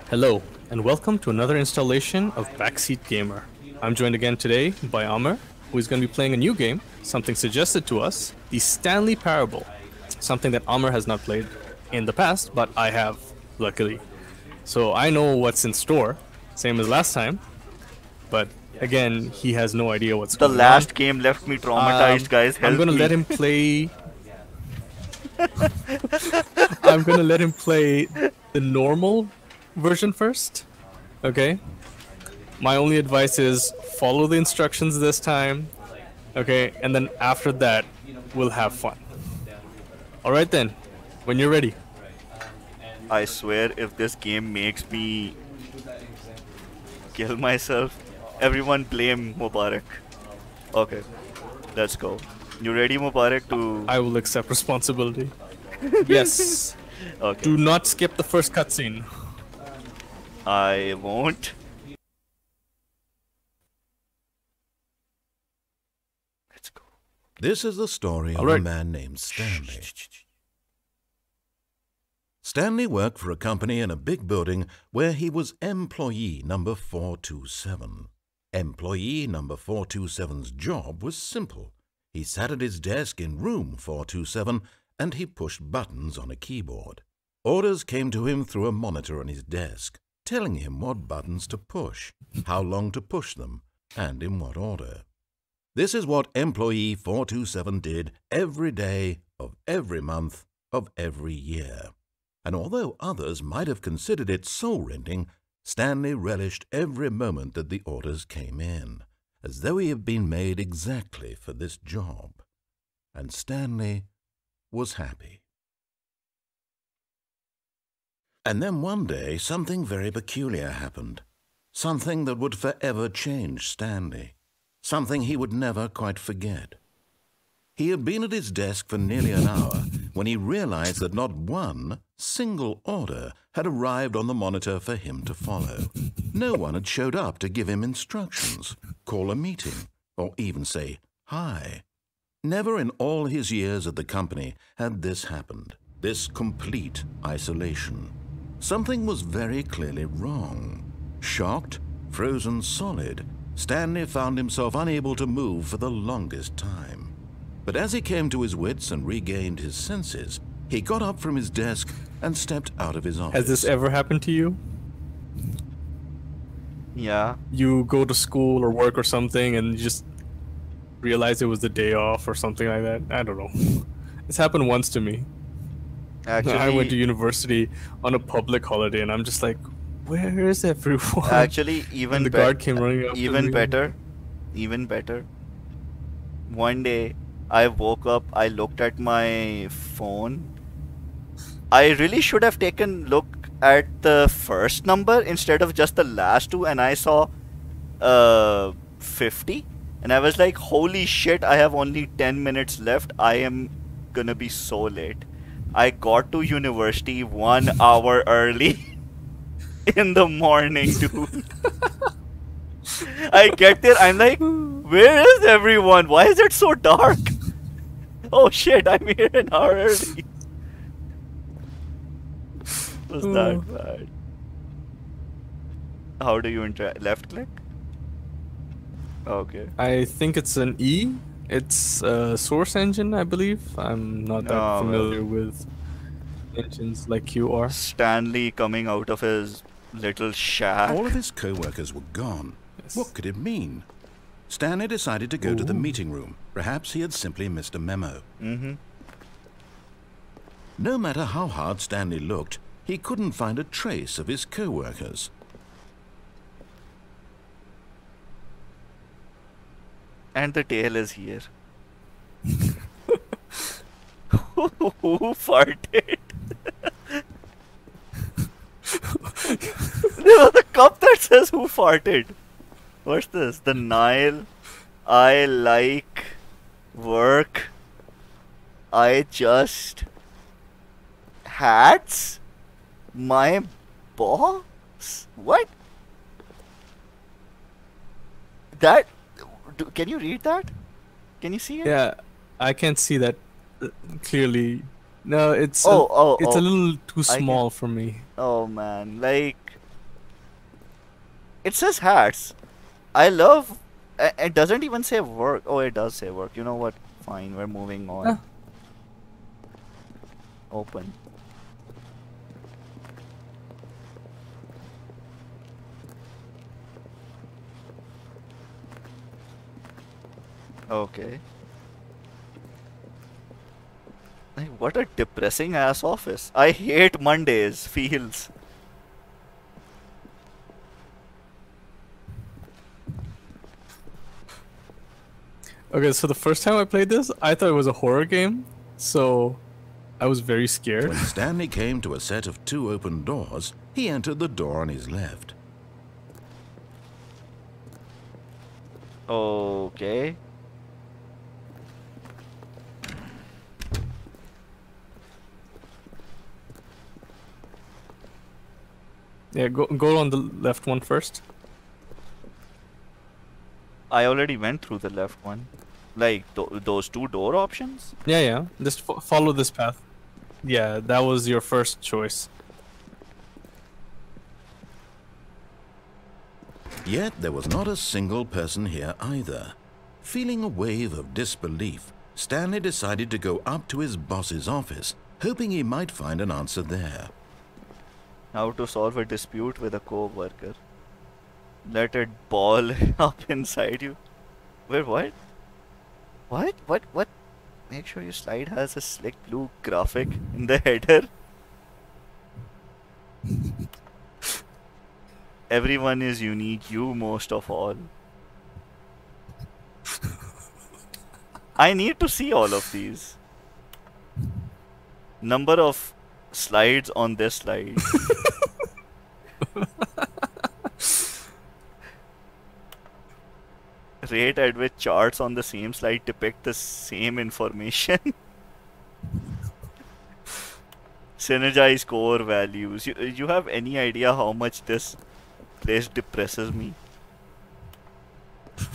Hello, and welcome to another installation of Backseat Gamer. I'm joined again today by Aamir, who is going to be playing a new game, something suggested to us, the Stanley Parable, something that Aamir has not played in the past, but I have, luckily. So I know what's in store, same as last time, but again, he has no idea what's The going on. last game left me traumatized, guys. Help I'm going to me. let him play... I'm going to let him play the normal version first, okay? My only advice is follow the instructions this time, okay? And then after that, we'll have fun. Alright then, when you're ready. I swear, if this game makes me kill myself, everyone blame Mubarak. Okay, let's go. You ready, Mubarak, to... I will accept responsibility. Yes. Okay, Do not skip the first cutscene. I won't. Let's go. This is the story of a man named Stanley. Stanley worked for a company in a big building where he was employee number 427. Employee number 427's job was simple. He sat at his desk in room 427 and he pushed buttons on a keyboard. Orders came to him through a monitor on his desk, telling him what buttons to push, how long to push them, and in what order. This is what employee 427 did every day of every month of every year. And although others might have considered it soul-rending, Stanley relished every moment that the orders came in, as though he had been made exactly for this job. And Stanley was happy. And then one day something very peculiar happened, something that would forever change Stanley, something he would never quite forget. He had been at his desk for nearly an hour when he realized that not one single order had arrived on the monitor for him to follow. No one had showed up to give him instructions, call a meeting, or even say hi. Never in all his years at the company had this happened, this complete isolation. Something was very clearly wrong. Shocked, frozen solid, Stanley found himself unable to move for the longest time. But as he came to his wits and regained his senses, he got up from his desk and stepped out of his office. Has this ever happened to you? Yeah. You go to school or work or something and you just realize it was the day off or something like that? I don't know. It's happened once to me. Actually, I went to university on a public holiday and I'm just like, where is everyone? Actually, even and the guard came running up to even me. better. One day, I woke up, I looked at my phone. I really should have taken a look at the first number instead of just the last two, and I saw 50. And I was like, holy shit, I have only 10 minutes left. I am gonna be so late. I got to university 1 hour early in the morning, dude. I get there, I'm like, where is everyone? Why is it so dark? Oh shit, I'm here an hour early. Was that bad? How do you interact? Left click? Okay. I think it's an E. It's a source engine, I believe. I'm not that familiar with engines like you are. Stanley coming out of his little shack. All of his co-workers were gone. Yes. What could it mean? Stanley decided to go to the meeting room. Perhaps he had simply missed a memo. No matter how hard Stanley looked, he couldn't find a trace of his co-workers. And the tail is here. Who farted? There was a cup that says who farted. What's this? The Nile. I like work. I just hats my boss. What? That? Can you read that? Can you see it? Yeah, I can't see that clearly. No, it's Oh, it's a little too small for me. Oh man, like It says hats. I love... It doesn't even say work. Oh, it does say work. You know what? Fine, we're moving on. Huh. Open. Okay. Like, what a depressing ass office. I hate Mondays. Feels. Okay, so the first time I played this, I thought it was a horror game, so I was very scared. When Stanley came to a set of 2 open doors, he entered the door on his left. Okay. Yeah, go on the left one first. I already went through the left one. Like, those 2 door options? Yeah, yeah. Just follow this path. Yeah, that was your first choice. Yet there was not a single person here either. Feeling a wave of disbelief, Stanley decided to go up to his boss's office, hoping he might find an answer there. How to solve a dispute with a co-worker. Let it ball up inside you. Wait, what? What? Make sure your slide has a slick blue graphic in the header. Everyone is unique, you most of all. I need to see all of these. Number of slides on this slide. Rate at which charts on the same slide depict the same information. Synergize core values. You have any idea how much this place depresses me?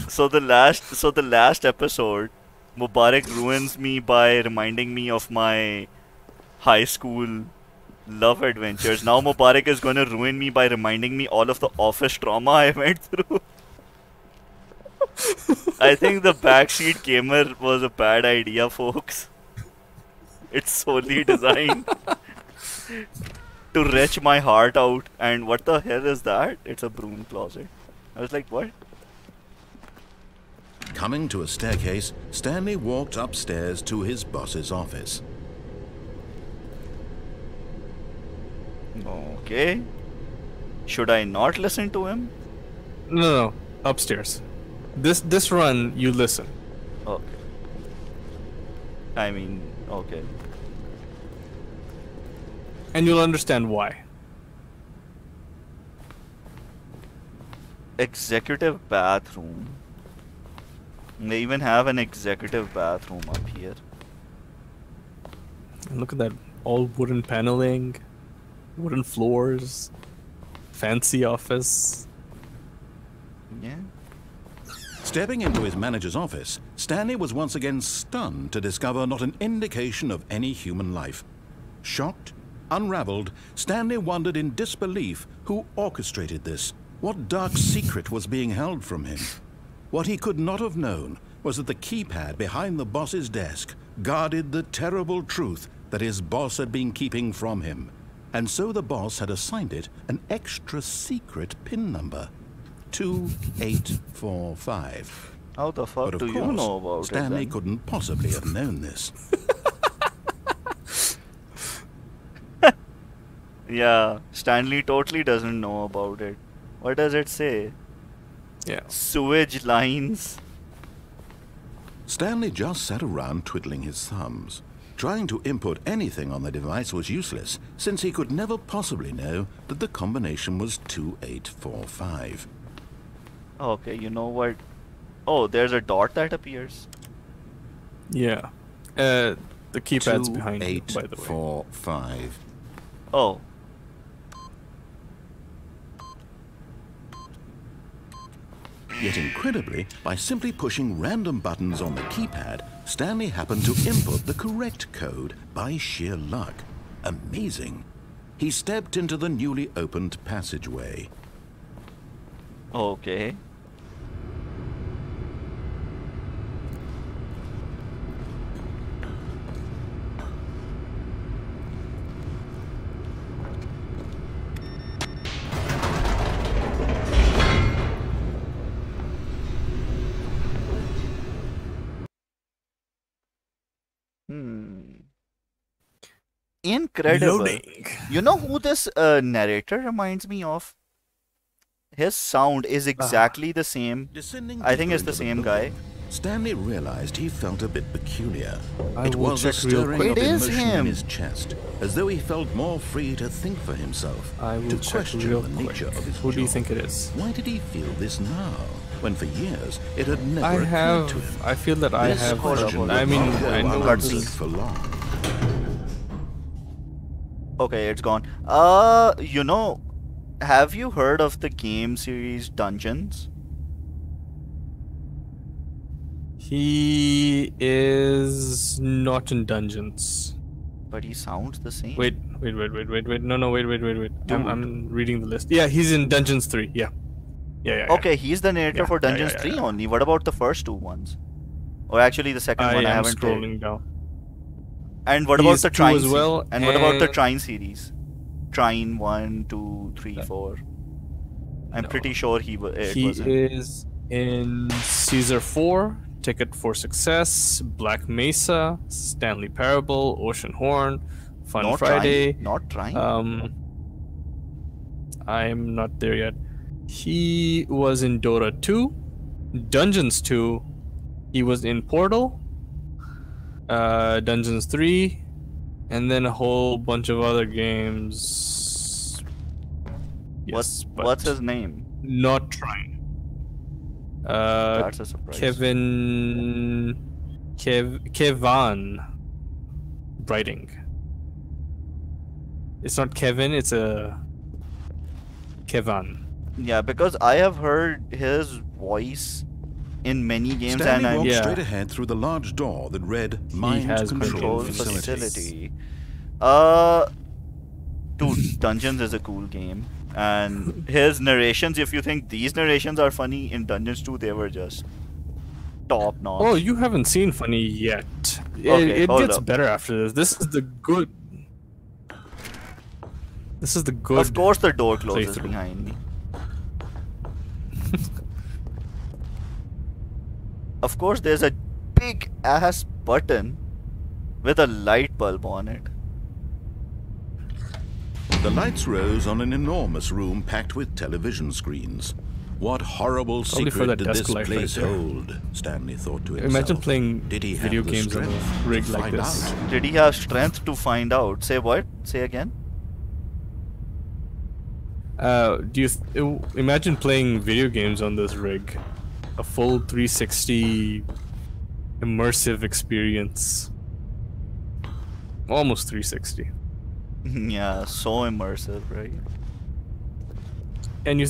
So the last episode, Mubarak ruins me by reminding me of my high school love adventures. Now Mubarak is gonna ruin me by reminding me all of the office trauma I went through. I think the Backseat Gamer was a bad idea, folks. It's solely designed to wrench my heart out. And what the hell is that? It's a broom closet. I was like, what? Coming to a staircase, Stanley walked upstairs to his boss's office. Okay. Should I not listen to him? No, upstairs. This run, you listen. Okay. I mean, okay. And you'll understand why. Executive bathroom. They even have an executive bathroom up here. And look at that, all wooden paneling, wooden floors, fancy office. Yeah. Stepping into his manager's office, Stanley was once again stunned to discover not an indication of any human life. Shocked, unraveled, Stanley wondered in disbelief who orchestrated this, what dark secret was being held from him. What he could not have known was that the keypad behind the boss's desk guarded the terrible truth that his boss had been keeping from him, and so the boss had assigned it an extra secret PIN number. 2845. How the fuck But of do course, you know about Stanley it then? couldn't possibly have known this. Yeah, Stanley totally doesn't know about it. What does it say? Yeah. Sewage lines. Stanley just sat around twiddling his thumbs. Trying to input anything on the device was useless, since he could never possibly know that the combination was 2845. Okay, you know what? Oh, there's a dot that appears. Yeah. The keypad's behind you, by the way. 2845. Oh. Yet incredibly, by simply pushing random buttons on the keypad, Stanley happened to input the correct code by sheer luck. Amazing. He stepped into the newly opened passageway. Okay. Incredible. Loading. You know who this narrator reminds me of? His sound is exactly the same. Descending I think deeper it's the into same building, guy. Stanley realized he felt a bit peculiar. I It will was a check real stirring quick. of It is emotion him. in his chest, as though he felt more free to think for himself, I will to check question real the quick. nature of his Who do you job. think it is? Why did he feel this now, when for years it had never I occurred to him? I feel that I This have. question hold would I mean, not go I know unanswered this. for long. Okay, it's gone. You know, have you heard of the game series Dungeons? He is not in dungeons. But he sounds the same. Wait. No, wait. Dude. I'm reading the list. Yeah, he's in Dungeons 3. Yeah. Yeah. Okay, he's the narrator Yeah, for yeah, Dungeons yeah, 3 yeah. only. What about the first two ones? Or actually the second I one I am haven't played. scrolling down. And what He about is the 2 Trine as well, And what about the and- Trine series? Trine 1, 2, 3, 4. I'm No. pretty sure it He was him. is in Caesar 4, Ticket for Success, Black Mesa, Stanley Parable, Ocean Horn, Fun Not Friday. Trine? Not Trine? I'm not there yet. He was in Dota 2, Dungeons 2. He was in Portal, Dungeons 3, and then a whole bunch of other games. Yes, What's but his name? not trying. That's a surprise. Kevan Brighting. It's not Kevin, it's a Kevan. Yeah, because I have heard his voice in many games Stanley and walked Yeah. straight ahead through the large door that read Mind has Control control Facilities. Facility. facility. Dude, Dungeons is a cool game. And his narrations, if you think these narrations are funny, in Dungeons 2 they were just top notch. Oh, you haven't seen Funny yet. Okay, It hold gets up. better after this. This is the good. This is the good. Of course the door closes playthrough. behind me. Of course there's a big ass button with a light bulb on it. The lights rose on an enormous room packed with television screens. What horrible Probably for secret that did desk this light right place there. hold? Stanley thought to himself. Imagine playing Did he video have the games on strength a rig to like find this. out? Did he have strength to find out? Say what? Say again? Imagine playing video games on this rig? A full 360 immersive experience. Almost 360. Yeah, so immersive, right? And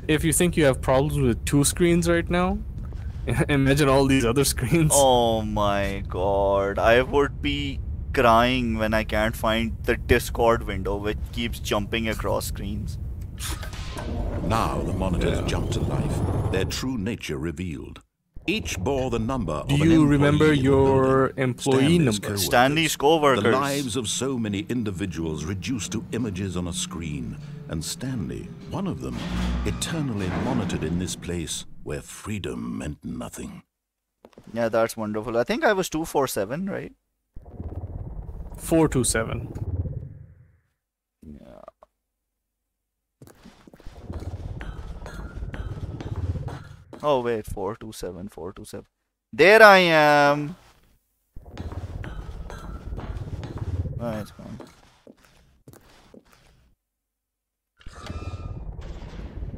if you think you have problems with 2 screens right now, imagine all these other screens. Oh my god, I would be crying when I can't find the Discord window which keeps jumping across screens. Now the monitors jumped to life, their true nature revealed. Each bore the number Do of an you employee remember in the your building. employee Stanley's number? co-workers. Stanley's co-workers. The lives of so many individuals reduced to images on a screen, and Stanley, one of them, eternally monitored in this place where freedom meant nothing. Yeah, that's wonderful. I think I was 247, right? 427. Yeah. Oh wait, 427, 427. There I am. Oh, it's gone.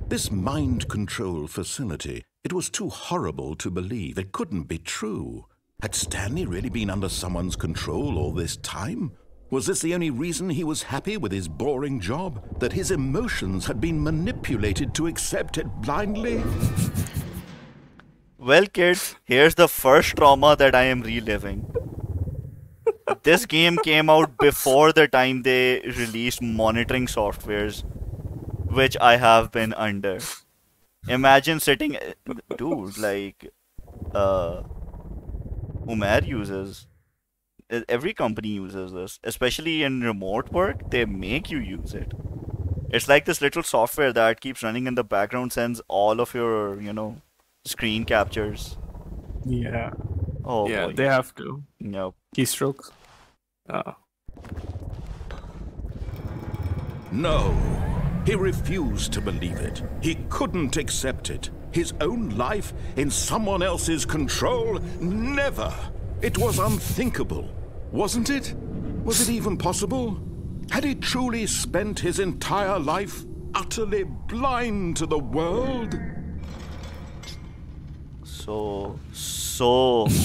This mind control facility, it was too horrible to believe. It couldn't be true. Had Stanley really been under someone's control all this time? Was this the only reason he was happy with his boring job? That his emotions had been manipulated to accept it blindly? Well, kids, here's the first trauma that I am reliving. This game came out before the time they released monitoring softwares, which I have been under. Imagine sitting, dude, like, Umair uses, every company uses this, especially in remote work, they make you use it. It's like this little software that keeps running in the background, sends all of your, screen captures. Yeah. Oh Yeah, boy. they have to. Yep. Keystrokes. No, he refused to believe it. He couldn't accept it. His own life in someone else's control? Never! It was unthinkable, wasn't it? Was it even possible? Had he truly spent his entire life utterly blind to the world? So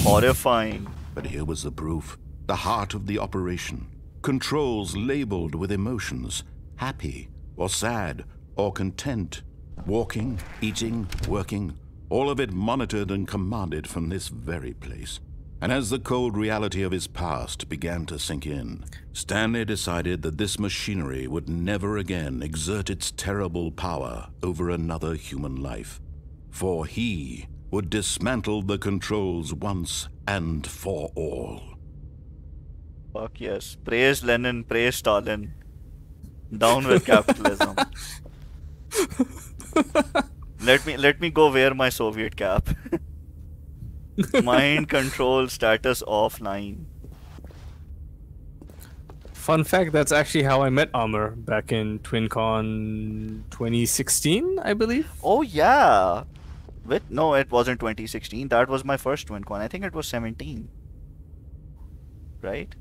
horrifying. But here was the proof. The heart of the operation. Controls labeled with emotions. Happy, or sad, or content. Walking, eating, working. All of it monitored and commanded from this very place. And as the cold reality of his past began to sink in, Stanley decided that this machinery would never again exert its terrible power over another human life. For he would dismantle the controls once and for all. Fuck yes. Praise Lenin, praise Stalin. Down with capitalism. Let me go wear my Soviet cap. Mind control status offline. Fun fact, that's actually how I met Aamir back in TwinCon 2016, I believe. Oh yeah. No, it wasn't 2016. That was my first TwinCon. I think it was 17. Right?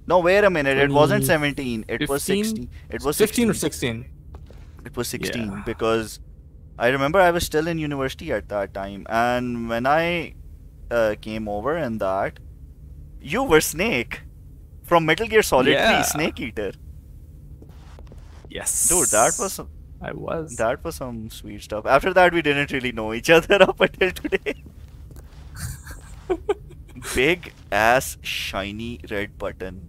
No, wait a minute. It wasn't 17. It was 16. It was 15 or 16. 16. It was 16 Yeah. because I remember I was still in university at that time, and when I came over in that, you were Snake from Metal Gear Solid 3, Snake Eater. Yes. Dude, I was. that was some sweet stuff. After that, we didn't really know each other up until today. Big ass shiny red button.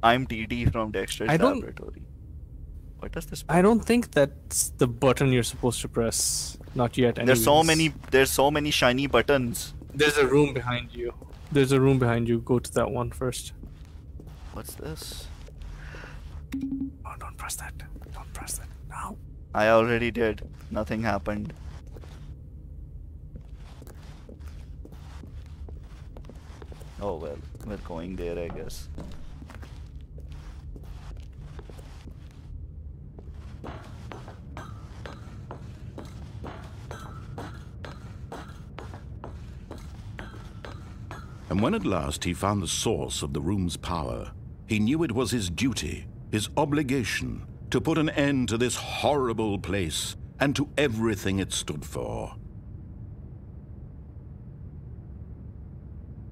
I'm DD from Dexter's Laboratory. What does this mean? I don't think that's the button you're supposed to press. Not yet. Anyways. There's so many shiny buttons. There's a room behind you. There's a room behind you. Go to that one first. What's this? Oh, don't press that. Don't press that. No. I already did. Nothing happened. Oh well, we're going there, I guess. And when at last he found the source of the room's power, he knew it was his duty, his obligation, to put an end to this horrible place and to everything it stood for.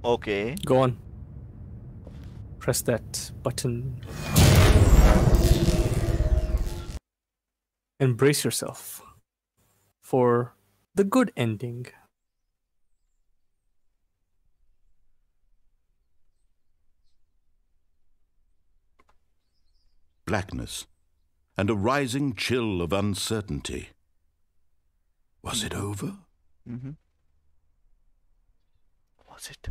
Okay. Go on. Press that button. And brace yourself for the good ending. Blackness and a rising chill of uncertainty. Was it over? Mm-hmm. Was it?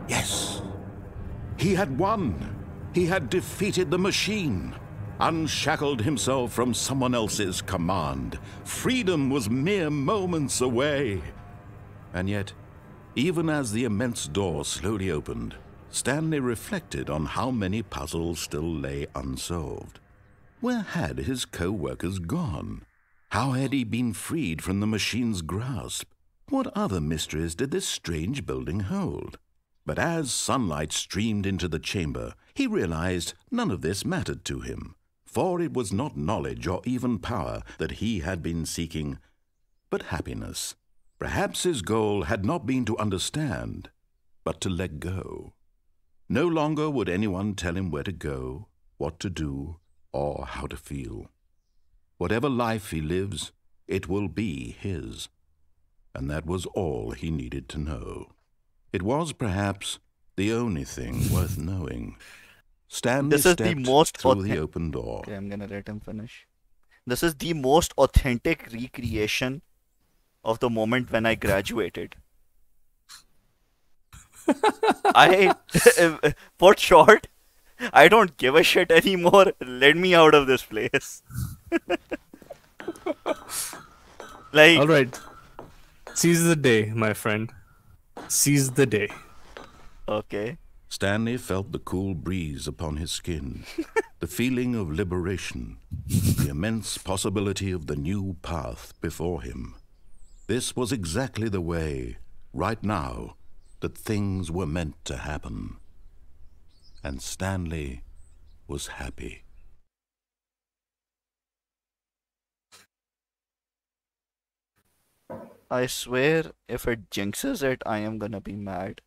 Yes. He had won. He had defeated the machine, unshackled himself from someone else's command. Freedom was mere moments away. And yet, even as the immense door slowly opened, Stanley reflected on how many puzzles still lay unsolved. Where had his co-workers gone? How had he been freed from the machine's grasp? What other mysteries did this strange building hold? But as sunlight streamed into the chamber, he realized none of this mattered to him, for it was not knowledge or even power that he had been seeking, but happiness. Perhaps his goal had not been to understand, but to let go. No longer would anyone tell him where to go, what to do, or how to feel. Whatever life he lives, it will be his. And that was all he needed to know. It was perhaps the only thing worth knowing. Stanley This is the stepped most through the open door. Okay, I'm gonna let him finish. This is the most authentic recreation of the moment when I graduated. For short, I don't give a shit anymore. Let me out of this place. Like, All right. Seize the day, my friend. Seize the day. okay. Stanley felt the cool breeze upon his skin, the feeling of liberation, the immense possibility of the new path before him. This was exactly the way, right now, that things were meant to happen. And Stanley was happy. I swear, if it jinxes it, I am gonna be mad.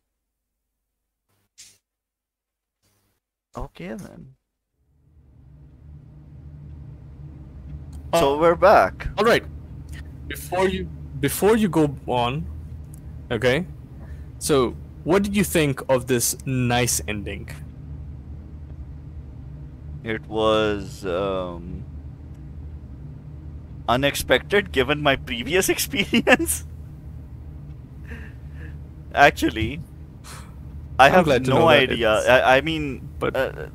Okay then. So we're back. All right. Before you go on, okay? So, what did you think of this nice ending? It was unexpected given my previous experience. Actually, I I'm have glad to no know that idea. it's- I mean, but-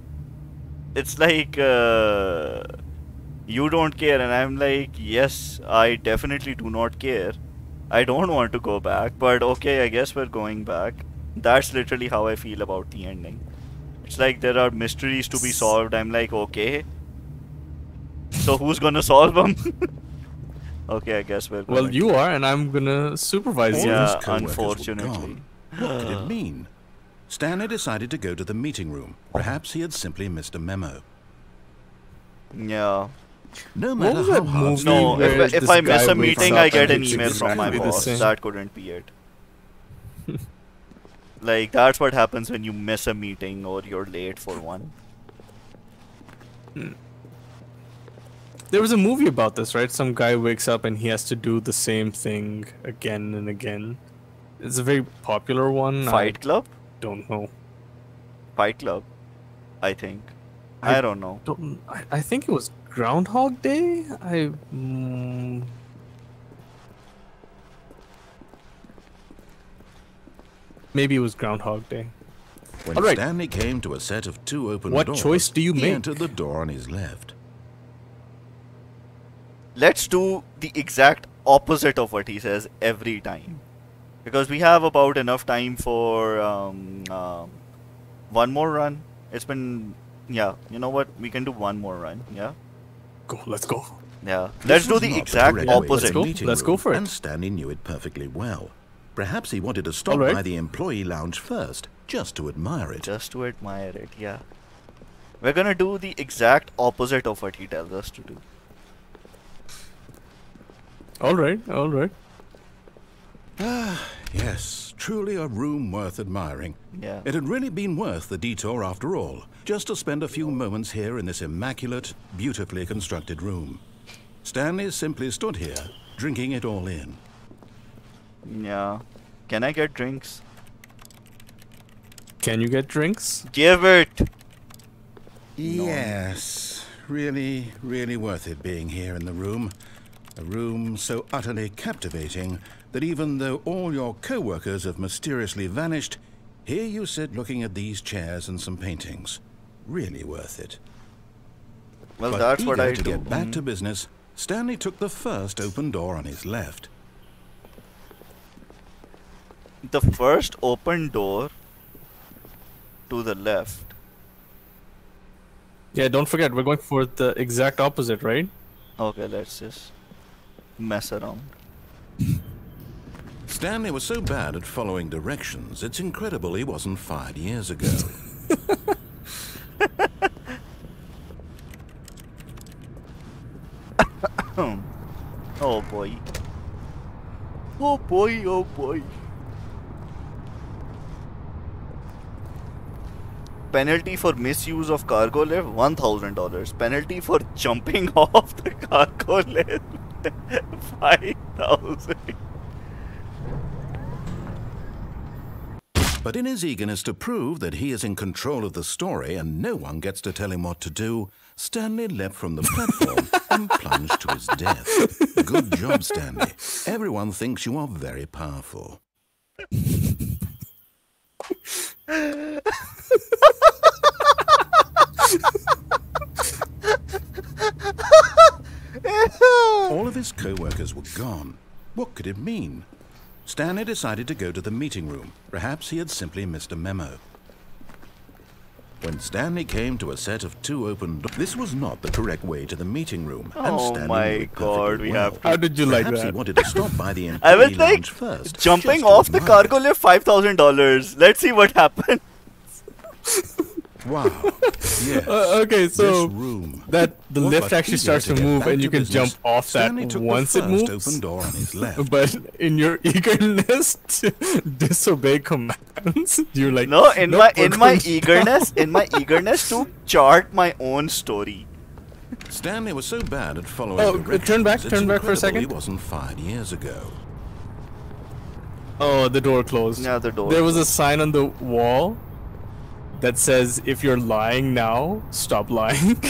it's like you don't care, and I'm like, yes, I definitely do not care. I don't want to go back, but okay, I guess we're going back. That's literally how I feel about the ending. It's like there are mysteries to be solved. I'm like, okay. So who's gonna solve them? Okay, I guess we're going. Well, you are, and I'm gonna supervise All you. Yeah, his co-workers were unfortunately. gone. What could it mean? Stanley decided to go to the meeting room. Perhaps he had simply missed a memo. Yeah. No What matter was how that hard movie No, where if this I miss guy a wakes meeting, up I get and an it's email from my exactly the boss. same? That couldn't be it. Like, that's what happens when you miss a meeting or you're late for one. There was a movie about this, right? Some guy wakes up and he has to do the same thing again and again. It's a very popular one. Fight Club? I don't know. Fight Club, I think. I I don't know. I think it was Groundhog Day. Maybe it was Groundhog Day. When All right. Stanley came to a set of two open What doors, choice do you he make? entered the door on his left. Let's do the exact opposite of what he says every time. Because we have about enough time for one more run. It's been, yeah, you know what? We can do one more run, yeah? Let's go. Yeah. This Let's do was the not exact correct way to opposite. the meeting Let's go room, for it. And Stanley knew it perfectly well. Perhaps he wanted to stop All right. by the employee lounge first, just to admire it. Just to admire it, yeah. We're gonna do the exact opposite of what he tells us to do. All right, all right. Yes, truly a room worth admiring. Yeah. It had really been worth the detour after all, just to spend a few moments here in this immaculate, beautifully constructed room. Stanley simply stood here, drinking it all in. Yeah. Can I get drinks? Can you get drinks? Give it! Yes, really, really worth it being here in the room. A room so utterly captivating that even though all your co-workers have mysteriously vanished, here you sit looking at these chairs and some paintings. Really worth it. Well, But that's what eager I to do. get back to business, Stanley took the first open door on his left. The first open door to the left. Yeah, don't forget, we're going for the exact opposite, right? Okay, let's just mess around. Stanley was so bad at following directions, it's incredible he wasn't fired years ago. Oh boy. Oh boy, oh boy. Penalty for misuse of cargo lift, $1,000. Penalty for jumping off the cargo lift, 5,000. But in his eagerness to prove that he is in control of the story and no one gets to tell him what to do, Stanley leapt from the platform and plunged to his death. Good job, Stanley. Everyone thinks you are very powerful. All of his co-workers were gone. What could it mean? Stanley decided to go to the meeting room. Perhaps he had simply missed a memo. When Stanley came to a set of 2 open doors, this was not the correct way to the meeting room. And Oh Stanley my knew it God, perfectly we well. have to... How did you like Perhaps he that? wanted to stop by the I employee was like, lounge first. jumping just to off the admire. cargo lift, $5,000. Let's see what happens. Wow. Yes. Okay, so this room. that the What lift but actually eager starts to get move back and you to can business, jump off that Stanley took once the it first moves. open door on his left. But in your eagerness to disobey commands, you're like, No, in "Nope, my we're going eagerness to chart my own story. Stanley was so bad at following Oh, directions, turn back it's for a incredible second. He wasn't fired years ago. Oh, the door closed. Yeah, the door There was a closed. sign on the wall that says, if you're lying now, stop lying.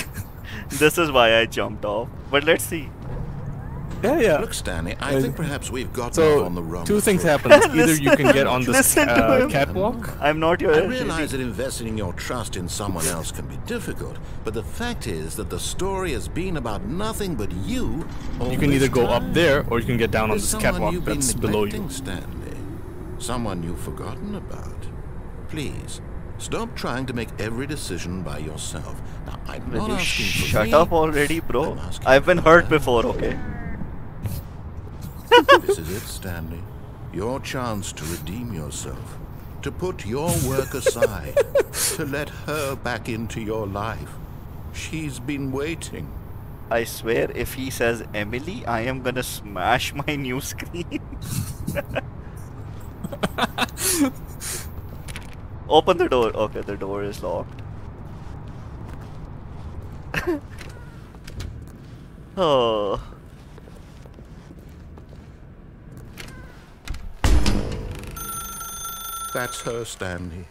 This is why I jumped off. But let's see. Yeah. Look, Stanley, I think perhaps we've gotten off So, on the wrong 2 things foot. happen. Either you can get on this Listen to him. catwalk. I'm not your I LGD. realize that investing your trust in someone else can be difficult, but the fact is that the story has been about nothing but you. You can either go up there or you can get down on There's this someone catwalk you've been that's below you. neglecting, Stanley. Someone you've forgotten about. Please, stop trying to make every decision by yourself. Now, I'm Will not you asking for shut me. up already, bro? I'm asking I've been for hurt her. before, okay? This is it, Stanley. Your chance to redeem yourself. To put your work aside. To let her back into your life. She's been waiting. I swear, if he says Emily, I am gonna smash my new screen. Open the door. Okay, the door is locked. Oh. That's her, Stanley.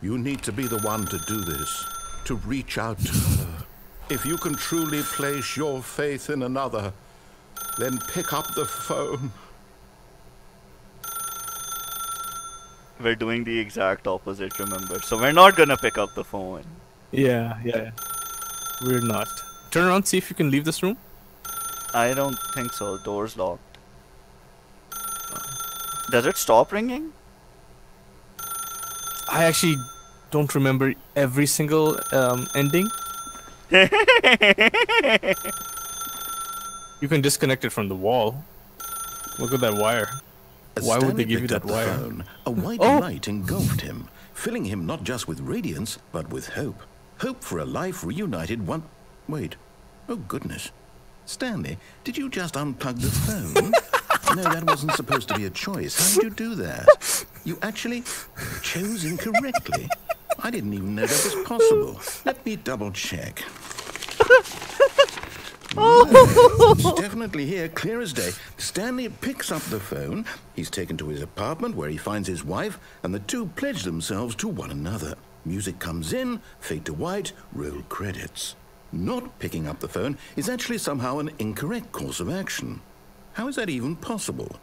You need to be the one to do this. To reach out to her. If you can truly place your faith in another, then pick up the phone. We're doing the exact opposite, remember? So we're not gonna pick up the phone. Yeah. We're not. Turn around, see if you can leave this room. I don't think so. Door's locked. Does it stop ringing? I actually don't remember every single ending. You can disconnect it from the wall. Look at that wire. As Why would Stanley they give you picked that up the wire? phone, a white Oh! light engulfed him, filling him not just with radiance, but with hope. Hope for a life reunited one... Wait. Oh, goodness. Stanley, did you just unplug the phone? No, that wasn't supposed to be a choice. How did you do that? You actually chose incorrectly. I didn't even know that was possible. Let me double check. It's definitely here, clear as day. Stanley picks up the phone. He's taken to his apartment where he finds his wife, and the two pledge themselves to one another. Music comes in, fade to white, roll credits. Not picking up the phone is actually somehow an incorrect course of action. How is that even possible?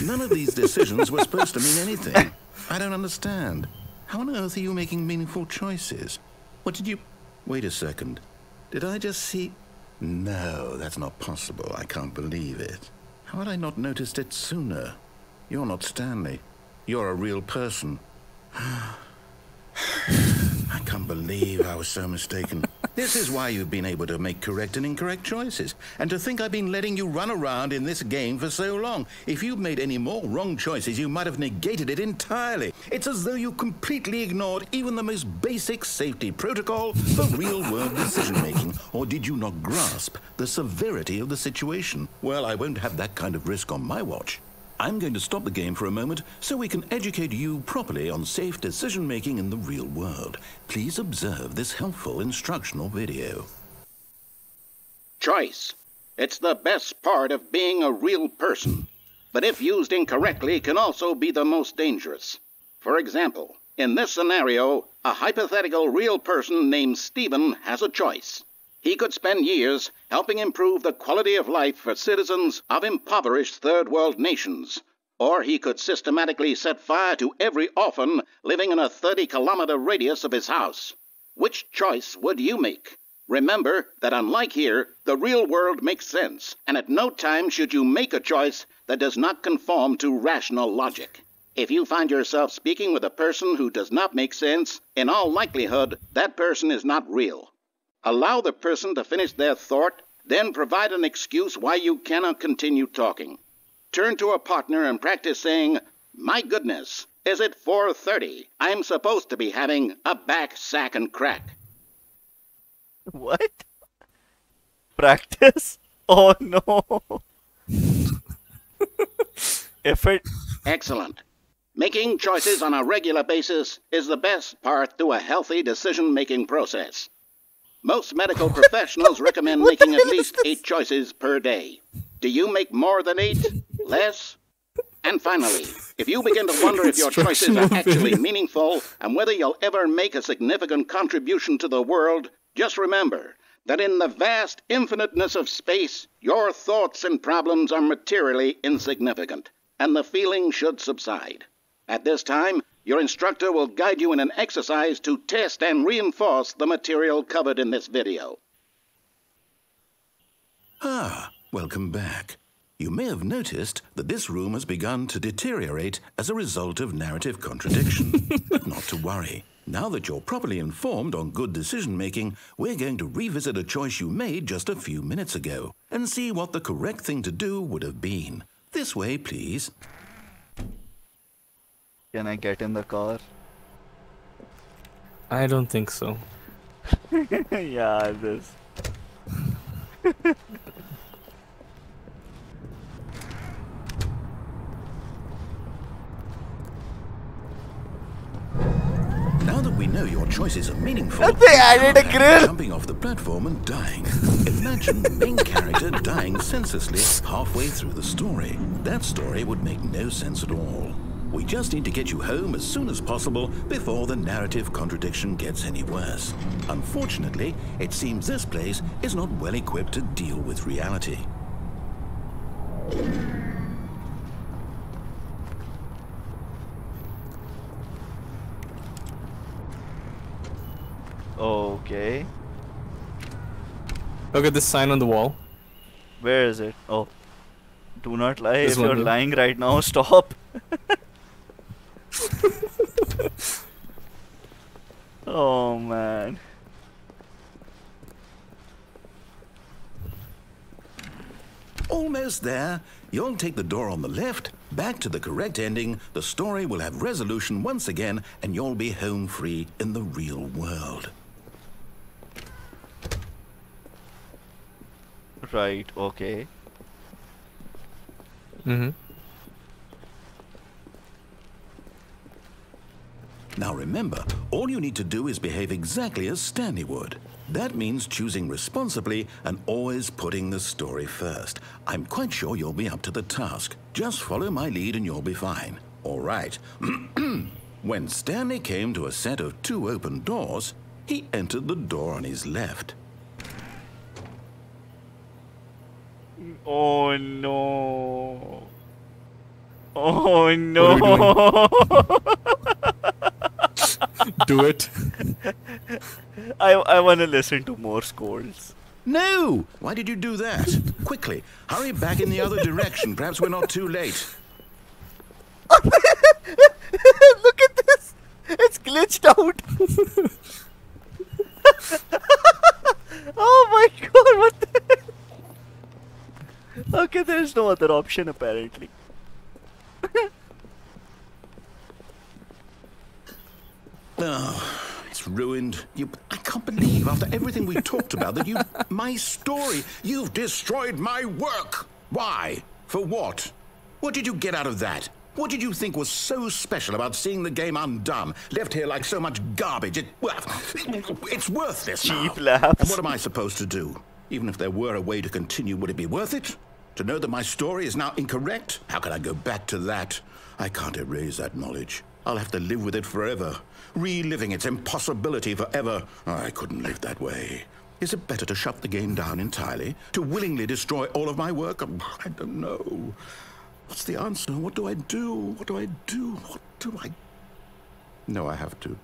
None of these decisions were supposed to mean anything. I don't understand. How on earth are you making meaningful choices? What did you... Wait a second. Did I just see... No, that's not possible. I can't believe it. How had I not noticed it sooner? You're not Stanley. You're a real person. I can't believe I was so mistaken. This is why you've been able to make correct and incorrect choices. And to think I've been letting you run around in this game for so long. If you'd made any more wrong choices, you might have negated it entirely. It's as though you completely ignored even the most basic safety protocol for real-world decision-making. Or did you not grasp the severity of the situation? Well, I won't have that kind of risk on my watch. I'm going to stop the game for a moment so we can educate you properly on safe decision-making in the real world. Please observe this helpful instructional video. Choice. It's the best part of being a real person. But if used incorrectly, can also be the most dangerous. For example, In this scenario, a hypothetical real person named Stephen has a choice. He could spend years helping improve the quality of life for citizens of impoverished third world nations. Or he could systematically set fire to every orphan living in a 30-kilometer radius of his house. Which choice would you make? Remember that unlike here, the real world makes sense, and at no time should you make a choice that does not conform to rational logic. If you find yourself speaking with a person who does not make sense, in all likelihood, that person is not real. Allow the person to finish their thought, then provide an excuse why you cannot continue talking. Turn to a partner and practice saying, "My goodness, is it 4:30? I'm supposed to be having a back, sack, and crack." What? Practice? Oh no. Effort. Excellent. Making choices on a regular basis is the best part to a healthy decision-making process. Most medical professionals recommend making at least 8 choices per day. Do you make more than 8? Less? And finally, if you begin to wonder if your choices are actually meaningful and whether you'll ever make a significant contribution to the world, just remember that in the vast infiniteness of space, your thoughts and problems are materially insignificant, and the feeling should subside. At this time, your instructor will guide you in an exercise to test and reinforce the material covered in this video. Welcome back. You may have noticed that this room has begun to deteriorate as a result of narrative contradiction. But not to worry. Now that you're properly informed on good decision-making, we're going to revisit a choice you made just a few minutes ago and see what the correct thing to do would have been. This way, please. Can I get in the car? I don't think so. Yeah, this. Now that we know your choices are meaningful, They added a grill! jumping off the platform and dying. Imagine the main character dying senselessly halfway through the story. That story would make no sense at all. We just need to get you home as soon as possible before the narrative contradiction gets any worse. Unfortunately, it seems this place is not well equipped to deal with reality. Okay. Look at this sign on the wall. Where is it? Oh. Do not lie. This If one you're here. lying right now, stop. Oh man. Almost there. You'll take the door on the left, back to the correct ending, the story will have resolution once again, and you'll be home free in the real world. Right, okay. Now remember, all you need to do is behave exactly as Stanley would. That means choosing responsibly and always putting the story first. I'm quite sure you'll be up to the task. Just follow my lead and you'll be fine. All right. When Stanley came to a set of 2 open doors, he entered the door on his left. Oh no. Oh no. Do it. I want to listen to more scolds. No! Why did you do that? Quickly, hurry back in the other direction. Perhaps we're not too late. Look at this. It's glitched out. Oh my god, what the heck? Okay, there's no other option apparently. Oh, it's ruined. I can't believe after everything we talked about that my story, you've destroyed my work. Why? For what? What did you get out of that? What did you think was so special about seeing the game undone, left here like so much garbage? It's worthless now. Cheap laughs. And what am I supposed to do? Even if there were a way to continue, would it be worth it? To know that my story is now incorrect? How can I go back to that? I can't erase that knowledge. I'll have to live with it forever, reliving its impossibility forever. I couldn't live that way. Is it better to shut the game down entirely? To willingly destroy all of my work? I don't know. What's the answer? What do I do? What do I do? What do I... No, I have to.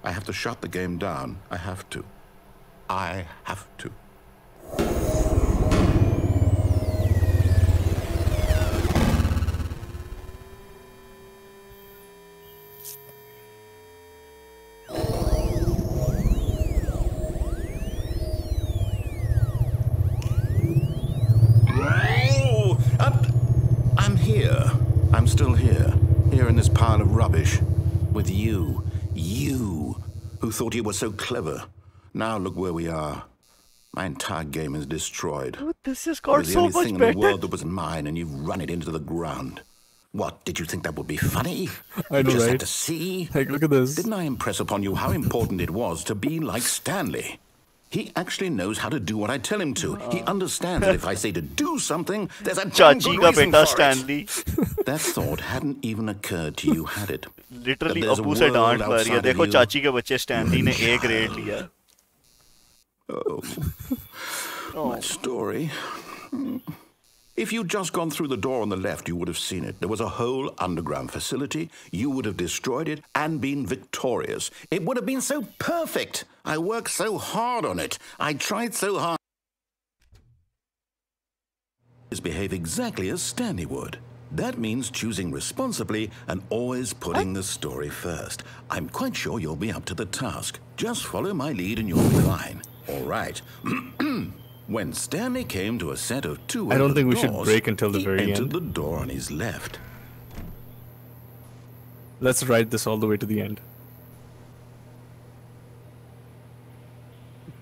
I have to shut the game down. I have to. I have to. I'm still here in this pile of rubbish, with you, who thought you were so clever. Now look where we are. My entire game is destroyed. Dude, this has got so much better. It was the only thing in the world that was mine, and you've run it into the ground. What, did you think that would be funny? I know, you just right? had to see? Like, look at this. Didn't I impress upon you how important it was to be like Stanley? He actually knows how to do what I tell him to. He understands that if I say to do something, there's a damn good reason for Stanley. it. That thought hadn't even occurred to you, had it? Literally, Abu से डांट पा रही है. देखो चाची के बच्चे Stanley ने A grade लिया. Oh, my story. If you'd just gone through the door on the left, you would have seen it. There was a whole underground facility. You would have destroyed it and been victorious. It would have been so perfect. I worked so hard on it. I tried so hard. Behave exactly as Stanley would. That means choosing responsibly and always putting the story first. I'm quite sure you'll be up to the task. Just follow my lead and you'll be fine. All right. When Stanley came to a set of two I don't think we doors, should break until the very he entered end. the door on his left. Let's ride this all the way to the end.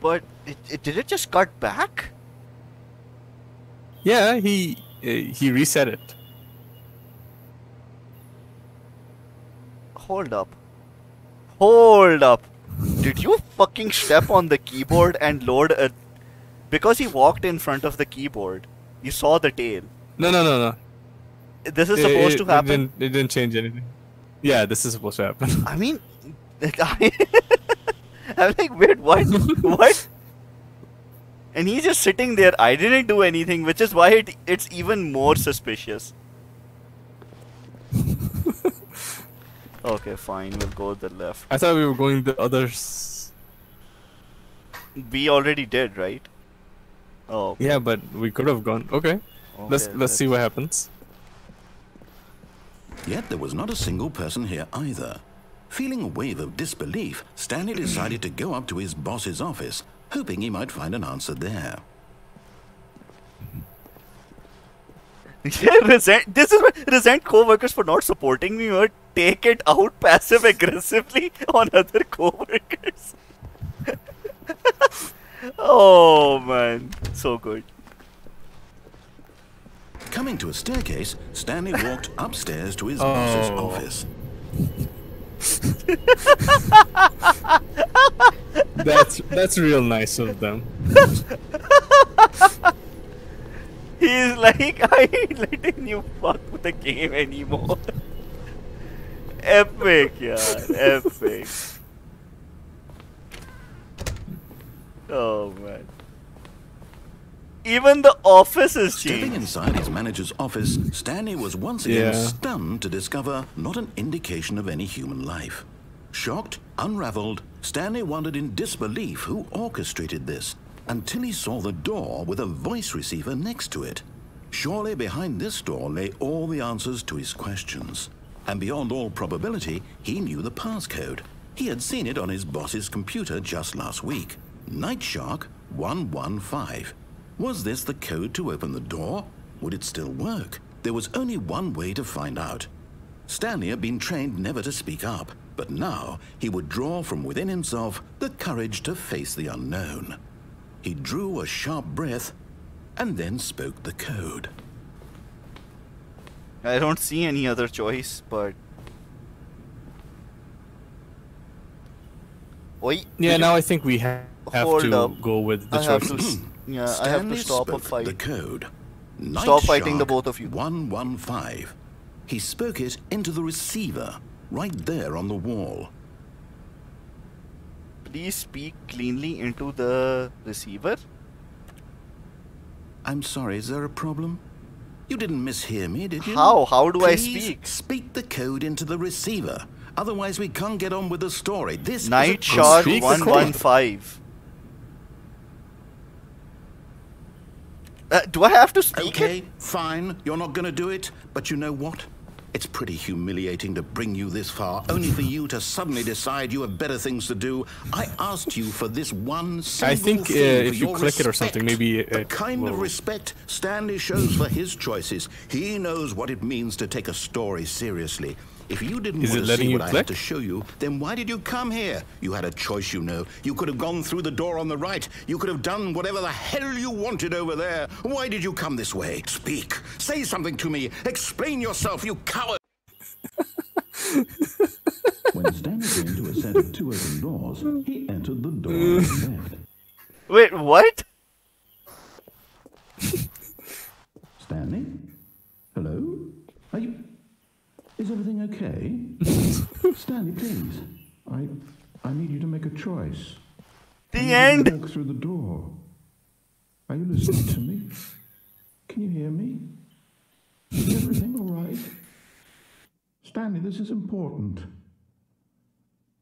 But did it just cut back? Yeah, he reset it. Hold up. Hold up. Did you fucking step on the keyboard and load a... Because he walked in front of the keyboard. You saw the tail. No. This is supposed to happen? It didn't change anything. Yeah, this is supposed to happen. I mean... I'm like, wait, what? What? And he's just sitting there. I didn't do anything, which is why it's even more suspicious. Okay, fine. We'll go the left. I thought we were going the other... We already did, right? Oh. Okay. Yeah, but we could have gone. Okay. Let's see what happens. Yet there was not a single person here either. Feeling a wave of disbelief, Stanley decided to go up to his boss's office, hoping he might find an answer there. This is what resent co-workers for not supporting me or take it out passive-aggressively on other co-workers. Oh man, so good. Coming to a staircase, Stanley walked upstairs to his boss's office. That's real nice of them. He's like, I ain't letting you fuck with the game anymore. Epic, yeah, epic. Oh man. Even the office is changed. Stepping inside his manager's office, Stanley was once again stunned to discover not an indication of any human life. Shocked, unraveled, Stanley wondered in disbelief who orchestrated this, until he saw the door with a voice receiver next to it. Surely behind this door lay all the answers to his questions. And beyond all probability, he knew the passcode. He had seen it on his boss's computer just last week. Nightshark 115. Was this the code to open the door? Would it still work? There was only one way to find out. Stanley had been trained never to speak up, but now he would draw from within himself the courage to face the unknown. He drew a sharp breath and then spoke the code. I don't see any other choice, but... Oi. Yeah, now I think we have to go with the choices. Yeah, Stanley I have to stop a fight. The code. Stop fighting the both of you. 115. He spoke it into the receiver. right there on the wall. Please speak cleanly into the receiver. I'm sorry, is there a problem? You didn't mishear me, did you? How? How do I Please speak? speak the code into the receiver. Otherwise, we can't get on with the story. This Night is a Shot Speak the code. 115. Do I have to speak Okay, it? fine. You're not going to do it. But you know what? It's pretty humiliating to bring you this far, only for you to suddenly decide you have better things to do. I asked you for this one single I think thing, if for you your click it or something, respect. maybe The it kind of will- respect Stanley shows for his choices. He knows what it means to take a story seriously. If you didn't Is it want to letting see you what I had click? to show you, then why did you come here? You had a choice, you know. You could have gone through the door on the right. You could have done whatever the hell you wanted over there. Why did you come this way? Speak. Say something to me. Explain yourself, you coward. When Stanley came to a set of 2 open doors, he entered the door on the left. Wait, what? Stanley? Hello? Are you... Is everything okay? Stanley, please. I need you to make a choice. The I need you end. to walk through the door. Are you listening to me? Can you hear me? Is everything all right? Stanley, this is important.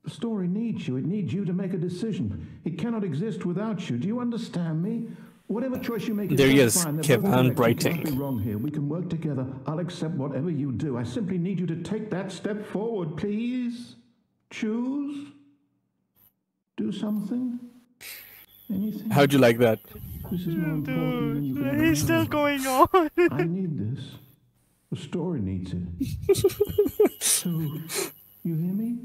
The story needs you. It needs you to make a decision. It cannot exist without you. Do you understand me? Whatever choice you make, There he that's is, fine. They're Kevin both correct. Brighting. You can't be wrong here. We can work together. I'll accept whatever you do. I simply need you to take that step forward, please. Choose. Do something. Anything. How'd you like that? This is more important than you can ever He's still know. going on. I need this. The story needs it. So, you hear me?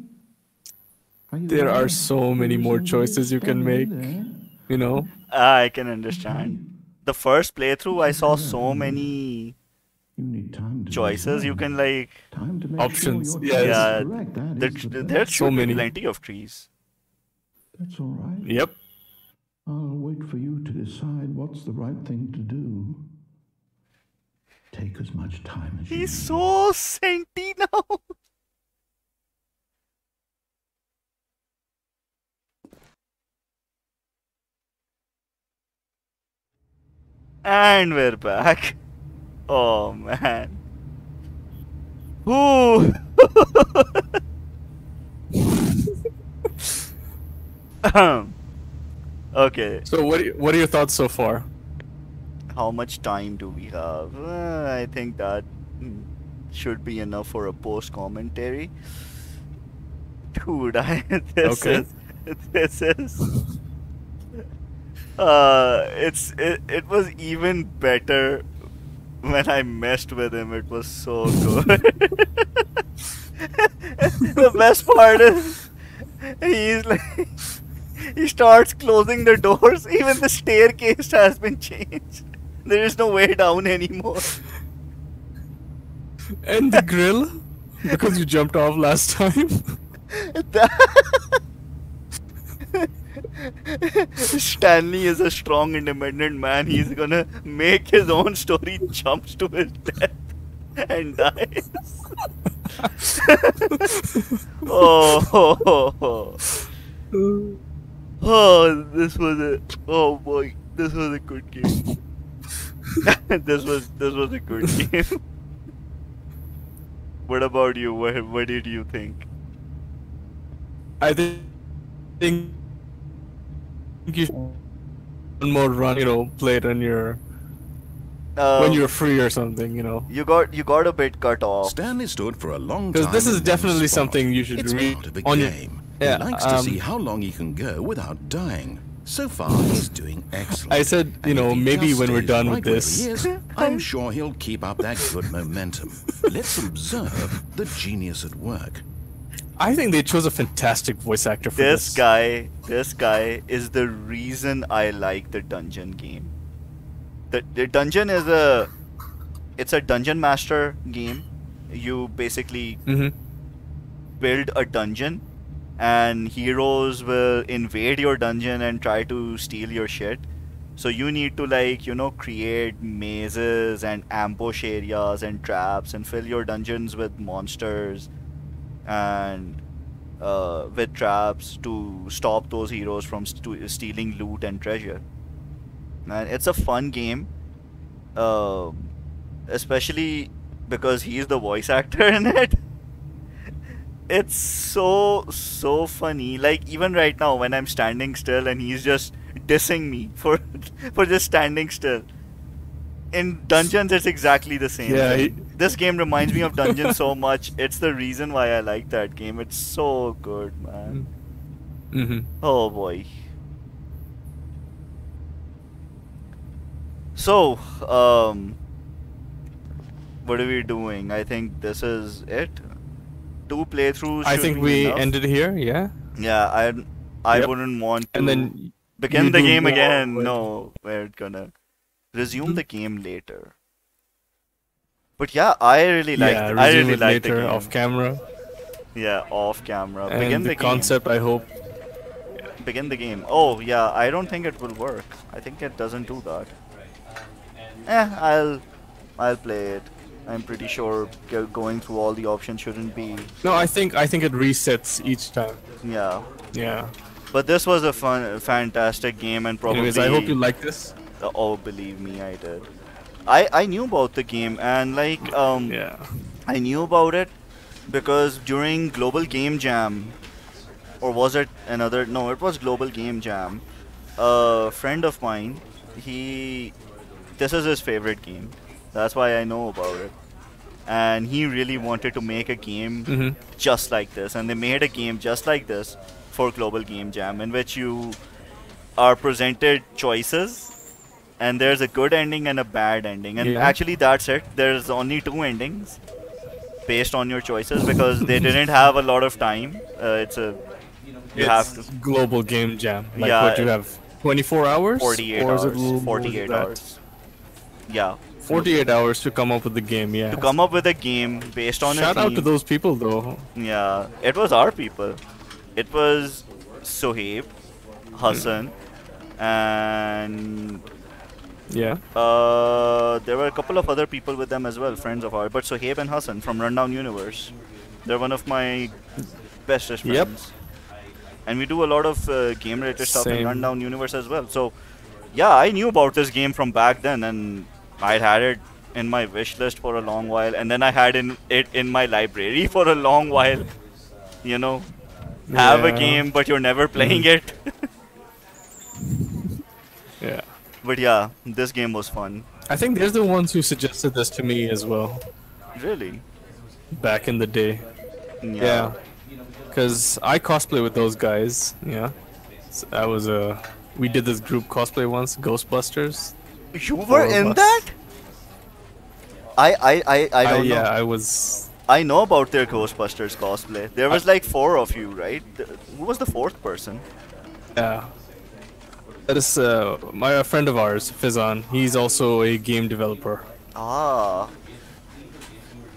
There are so many more choices you can make. You know? I can understand. The first playthrough, I saw so many You need time to choices. You can like, time to make Options, Sure yes. yeah, correct. That there, is the there best. should be many. plenty of trees. That's all right. Yep. I'll wait for you to decide what's the right thing to do. Take as much time as you He's need. so senti now. And we're back. Oh man. Ooh. Okay. So what are your thoughts so far? How much time do we have? I think that should be enough for a post commentary. Dude, this Okay. is it was even better when I messed with him. It was so good. The best part is he's like he starts closing the doors. Even the staircase has been changed. There is no way down anymore. And the grill? Because you jumped off last time? Stanley is a strong, independent man. He's gonna make his own story, jumps to his death, and dies. Oh, this was a boy, this was a good game. this was a good game. What about you? What did you think? I think you should one more run, play it on your when you're free or something, You got a bit cut off. Stanley stood for a long time. Because this is in one definitely spot. something you should It's read part of the on your game. yeah. He likes to see how long he can go without dying. So far, he's doing excellent. I said, And if he maybe just when we're stays done right with where this. he is, I'm sure he'll keep up that good momentum. Let's observe the genius at work. I think they chose a fantastic voice actor for this. This guy is the reason I like the dungeon game. The dungeon is it's a dungeon master game. You basically build a dungeon and heroes will invade your dungeon and try to steal your shit. So you need to create mazes and ambush areas and traps and fill your dungeons with monsters and with traps to stop those heroes from stealing loot and treasure. And it's a fun game, especially because he's the voice actor in it. It's so funny. Like even right now when I'm standing still and he's just dissing me for for just standing still. In Dungeons it's exactly the same thing. This game reminds me of Dungeons so much. It's the reason why I like that game. It's so good, man. Oh boy. So, what are we doing? I think this is it. 2 playthroughs. I think we ended here. Yeah. Yeah, I wouldn't want to and then begin the game again. No, we're gonna resume the game later. But yeah, I really like. Yeah, I really it like later the game. off camera. Yeah, off camera. And begin the the concept, game. I hope. Begin the game. Oh yeah, I don't think it will work. I think it doesn't do that. I'll play it. I'm pretty sure going through all the options shouldn't be. No, I think it resets each time. Yeah. Yeah. But this was a fantastic game, and probably. Anyways, I hope you like this. Oh, believe me, I did. I knew about the game, and like Yeah. I knew about it because during Global Game Jam, or was it another? No, it was Global Game Jam. A friend of mine, this is his favorite game. That's why I know about it. And he really wanted to make a game just like this, and they made a game just like this for Global Game Jam, in which you are presented choices, and there's a good ending and a bad ending, and actually that's it. There's only 2 endings based on your choices because they didn't have a lot of time. It's Global Game Jam. Like Yeah, what you have 24 hours? 48 or is it hours. a little more 48 than that? hours. Yeah. 48 hours to come up with the game, yeah. To come up with a game based on Shout a out theme. to those people though. Yeah, it was our people. It was Sohaib, Hassan, and Yeah. there were a couple of other people with them as well, friends of ours. But Sohaib and Hassan from Rundown Universe. They're one of my bestest friends. Yep. And we do a lot of game-related stuff in Same. Rundown Universe as well. So, yeah, I knew about this game from back then, and I'd had it in my wish list for a long while, and then I had it in my library for a long while. You know, have a Yeah. game, but you're never playing it. Yeah. But yeah, this game was fun. I think they're the ones who suggested this to me as well. Really? Back in the day. Yeah. Because I cosplay with those guys. Yeah. So I was we did this group cosplay once, Ghostbusters. You were in that? I don't know. Yeah, I was. I know about their Ghostbusters cosplay. There was like 4 of you, right? Who was the 4th person? Yeah. That is a friend of ours, Fizan. He's also a game developer. Ah.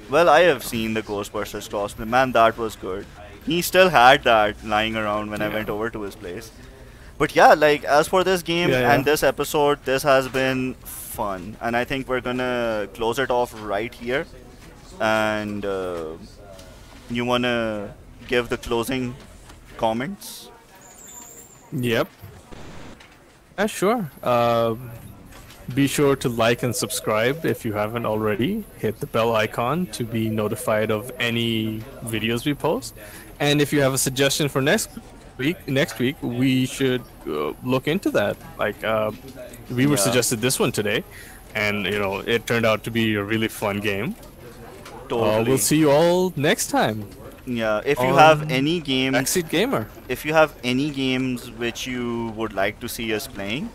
Well, I have seen the Ghostbusters cosplay. Man, that was good. He still had that lying around when I went over to his place. But yeah, like as for this game and this episode, this has been fun. And I think we're gonna close it off right here. And you wanna give the closing comments? Yep. Yeah, sure. Be sure to like and subscribe if you haven't already. Hit the bell icon to be notified of any videos we post. And if you have a suggestion for next week, we should look into that. Like we were suggested this one today, and you know it turned out to be a really fun game. Totally. We'll see you all next time. Yeah, if you have any games, Backseat Gamer. If you have any games which you would like to see us playing,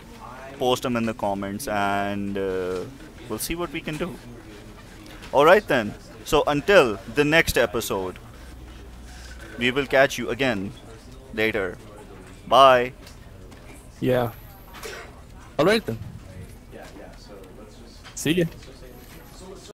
post them in the comments, and we'll see what we can do. Alright then, so until the next episode, we will catch you again later. Bye. Yeah. Alright then. See ya.